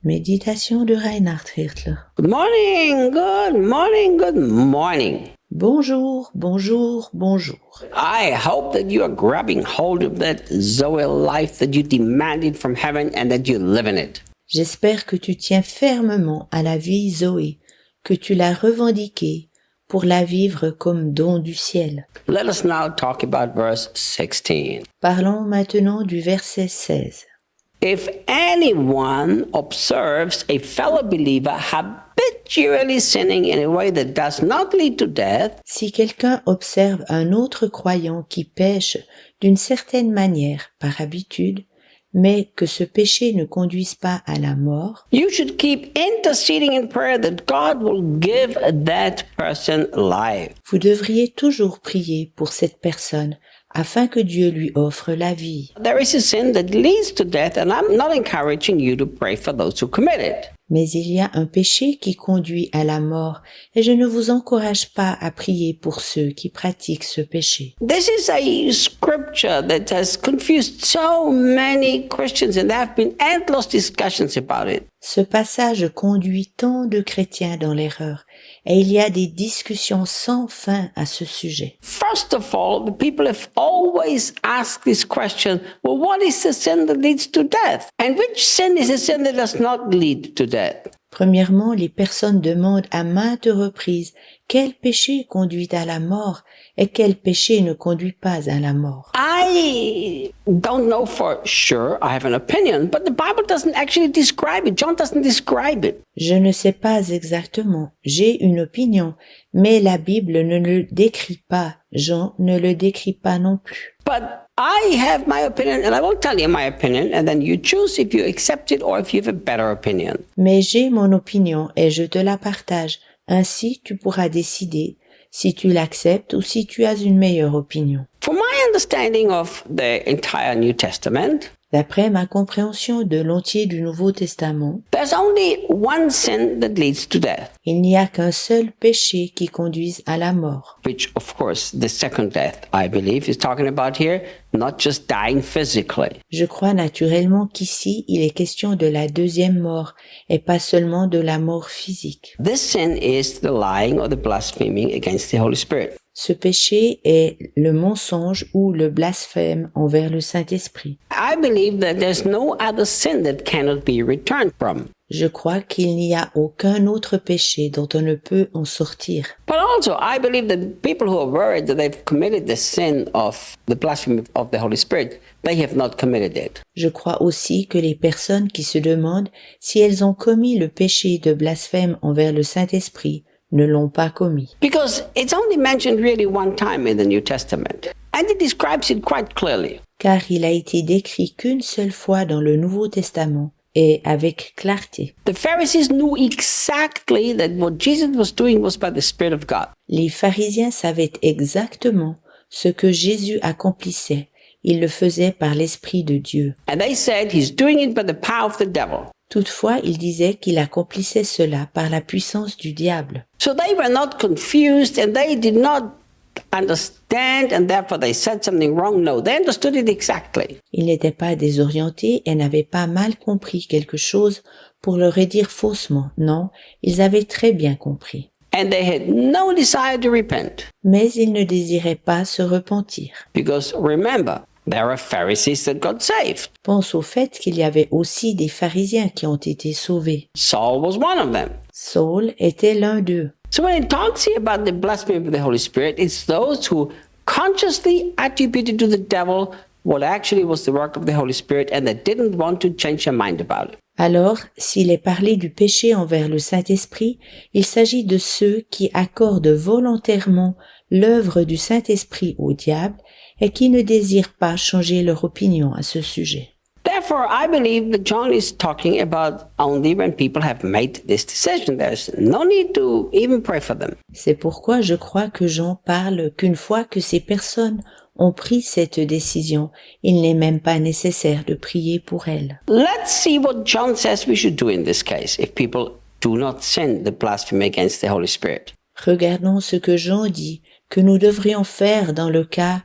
Méditation de Reinhard Hirtler. Good morning, good morning, good morning. Bonjour, bonjour, bonjour. I hope that you are grabbing hold of that Zoe life that you demanded from heaven and that you live in it. J'espère que tu tiens fermement à la vie Zoé, que tu l'as revendiquée pour la vivre comme don du ciel. Let us now talk about verse 16. Parlons maintenant du verset 16. If anyone observes a fellow believer habitually sinning in a way that does not lead to death, Si quelqu'un observe un autre croyant qui pêche d'une certaine manière par habitude, mais que ce péché ne conduise pas à la mort, you should keep interceding in prayer that God will give that person life. vous devriez toujours prier pour cette personne afin que Dieu lui offre la vie. There is a sin that leads to death, and I'm not encouraging you to pray for those who commit it. Mais il y a un péché qui conduit à la mort, et je ne vous encourage pas à prier pour ceux qui pratiquent ce péché. This is a scripture that has confused so many Christians, and there have been endless discussions about it. Ce passage conduit tant de chrétiens dans l'erreur, et il y a des discussions sans fin à ce sujet. First of all, the people have always asked this question, well, what is the sin that leads to death? And which sin is a sin that does not lead to death? Premièrement, les personnes demandent à maintes reprises quel péché conduit à la mort et quel péché ne conduit pas à la mort. I don't know for sure. I have an opinion, but the Bible doesn't actually describe it. John doesn't describe it. Je ne sais pas exactement, j'ai une opinion, mais la Bible ne le décrit pas, Jean ne le décrit pas non plus. But I have my opinion, and I will tell you my opinion, and then you choose if you accept it or if you have a better opinion. Mais j'ai mon opinion et je te la partage, ainsi tu pourras décider si tu l'acceptes ou si tu as une meilleure opinion. From my understanding of the entire New Testament, D'après ma compréhension de l'entier du Nouveau Testament, there's only one sin that leads to death, il n'y a qu'un seul péché qui conduise à la mort. which, of course, the second death, I believe, is talking about here, not just dying physically. Je crois naturellement qu'ici il est question de la deuxième mort et pas seulement de la mort physique. This sin is the lying or the blaspheming against the Holy Spirit. Ce péché est le mensonge ou le blasphème envers le Saint-Esprit. I believe that there's no other sin that cannot be returned from. Je crois qu'il n'y a aucun autre péché dont on ne peut en sortir. But also, I believe that people who are worried that they've committed the sin of the blasphemy of the Holy Spirit, they have not committed it. Je crois aussi que les personnes qui se demandent si elles ont commis le péché de blasphème envers le Saint-Esprit ne l'ont pas commis. Because it's only mentioned really one time in the New Testament. And it describes it quite clearly. Car il a été décrit qu'une seule fois dans le Nouveau Testament et avec clarté. The Pharisees knew exactly that what Jesus was doing was by the Spirit of God. Les pharisiens savaient exactement ce que Jésus accomplissait. Il le faisait par l'Esprit de Dieu. And they said he's doing it by the power of the devil. Toutefois, ils disaient qu'il accomplissait cela par la puissance du diable. So they were not confused and they did not understand and therefore they said something wrong. No, they understood it exactly. Ils n'étaient pas désorientés et n'avaient pas mal compris quelque chose pour le redire faussement. Non, ils avaient très bien compris. And they had no desire to repent. Mais ils ne désiraient pas se repentir. Because remember, there are Pharisees that got saved. Pense au fait qu'il y avait aussi des pharisiens qui ont été sauvés. Saul was one of them. Saul était l'un d'eux. So when it talks here about the blasphemy of the Holy Spirit, it's those who consciously attributed to the devil what actually was the work of the Holy Spirit and that didn't want to change their mind about it. Alors, s'il est parlé du péché envers le Saint-Esprit, il s'agit de ceux qui accordent volontairement l'œuvre du Saint-Esprit au diable et qui ne désirent pas changer leur opinion à ce sujet. Therefore, I believe that John is talking about only when people have made this decision. There's no need to even pray for them. C'est pourquoi je crois que Jean parle qu'une fois que ces personnes ont pris cette décision, il n'est même pas nécessaire de prier pour elles. Let's see what John says we should do in this case if people do not sin the blasphemy against the Holy Spirit. Regardons ce que Jean dit que nous devrions faire dans le cas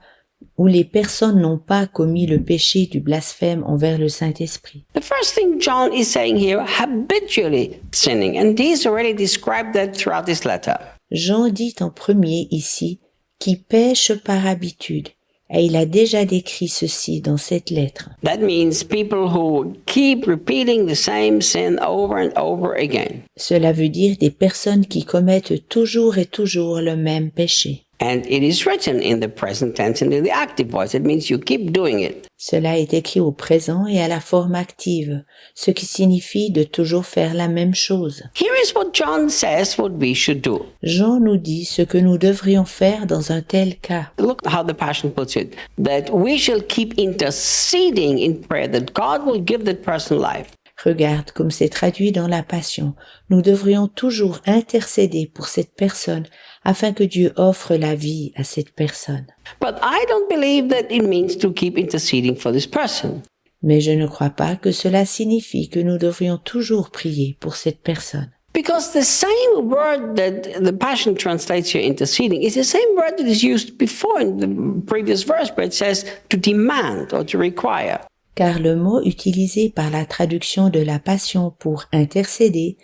où les personnes n'ont pas commis le péché du blasphème envers le Saint-Esprit. The first thing John is saying here, habitually sinning, and he's already described that throughout this letter. Jean dit en premier ici qui pêche par habitude, et il a déjà décrit ceci dans cette lettre. That means people who keep repeating the same sin over and over again. Cela veut dire des personnes qui commettent toujours et toujours le même péché. And it is written in the present tense and in the active voice. It means you keep doing it. Cela est écrit au présent et à la forme active, ce qui signifie de toujours faire la même chose. Here is what John says what we should do. Jean nous dit ce que nous devrions faire dans un tel cas. Look how the Passion puts it, that we shall keep interceding in prayer that God will give that person life. Regarde comme c'est traduit dans la Passion. Nous devrions toujours intercéder pour cette personne afin que Dieu offre la vie à cette personne. But I don't believe that it means to keep interceding for this person. Mais je ne crois pas que cela signifie que nous devrions toujours prier pour cette personne. Because the same word that the Passion translates here, interceding, is the same word that is used before in the previous verse where it says to demand or to require. Car le mot utilisé par la traduction de la Passion pour intercéder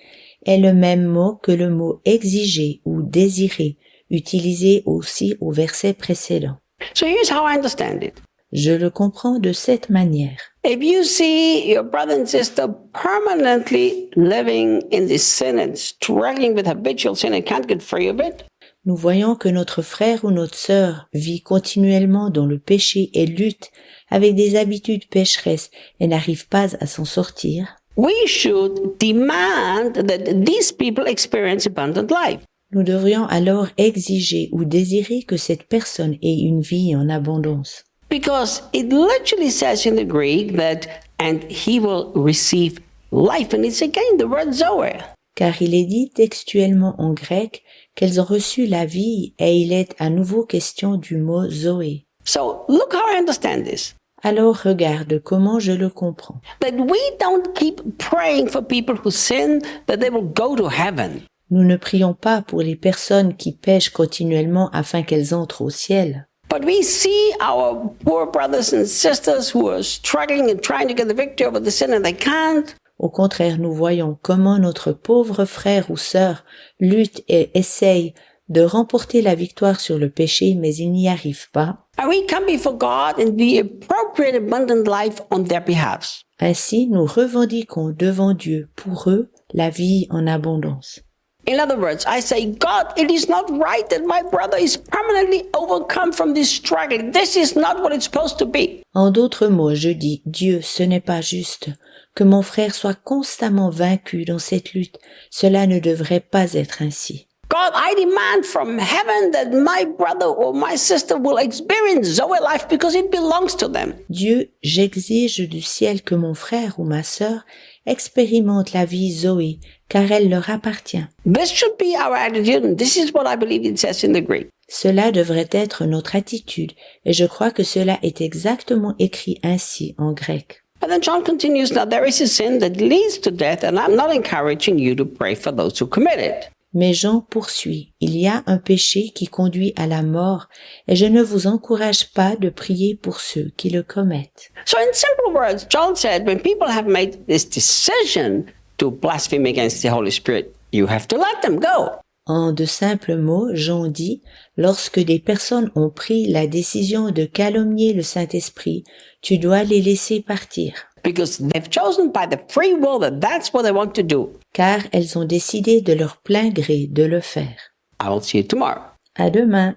est le même mot que le mot exiger ou désirer, utilisé aussi au verset précédent. So here's how I understand it. Je le comprends de cette manière. If you see your brother and sister permanently living in this sin and struggling with habitual sin and can't get free of it, Nous voyons que notre frère ou notre sœur vit continuellement dans le péché et lutte avec des habitudes pécheresses et n'arrive pas à s'en sortir. we should demand that these people experience abundant life. Nous devrions alors exiger ou désirer que cette personne ait une vie en abondance. Because it literally says in the Greek that, and he will receive life. And it's again the word Zoe. Car il est dit textuellement en grec qu'elles ont reçu la vie et il est à nouveau question du mot Zoé. So look how I understand this. Alors regarde comment je le comprends. That we don't keep praying for people who sin, that they will go to heaven. Nous ne prions pas pour les personnes qui pêchent continuellement afin qu'elles entrent au ciel. But we see our poor brothers and sisters who are struggling and trying to get the victory over the sin and they can't. Au contraire, nous voyons comment notre pauvre frère ou sœur lutte et essaye de remporter la victoire sur le péché, mais il n'y arrive pas. And we come before God and we appropriate abundant life on their behalf. Ainsi, nous revendiquons devant Dieu pour eux la vie en abondance. In other words, I say, God, it is not right that my brother is permanently overcome from this struggle. This is not what it's supposed to be. En d'autres mots, je dis, Dieu, ce n'est pas juste que mon frère soit constamment vaincu dans cette lutte. Cela ne devrait pas être ainsi. God, I demand from heaven that my brother or my sister will experience Zoe life because it belongs to them. Dieu, j'exige du ciel que mon frère ou ma sœur expérimente la vie Zoé, car elle leur appartient. This should be our attitude, and this is what I believe it says in the Greek. Cela devrait être notre attitude, et je crois que cela est exactement écrit ainsi en grec. And then John continues, now there is a sin that leads to death, and I'm not encouraging you to pray for those who commit it. Mais Jean poursuit, il y a un péché qui conduit à la mort, et je ne vous encourage pas de prier pour ceux qui le commettent. So in simple words, John said, when people have made this decision to blaspheme against the Holy Spirit, you have to let them go. En de simples mots, Jean dit, lorsque des personnes ont pris la décision de calomnier le Saint-Esprit, tu dois les laisser partir. Because they've chosen by the free will that that's what they want to do. Car elles ont décidé de leur plein gré de le faire. I will see you tomorrow. À demain.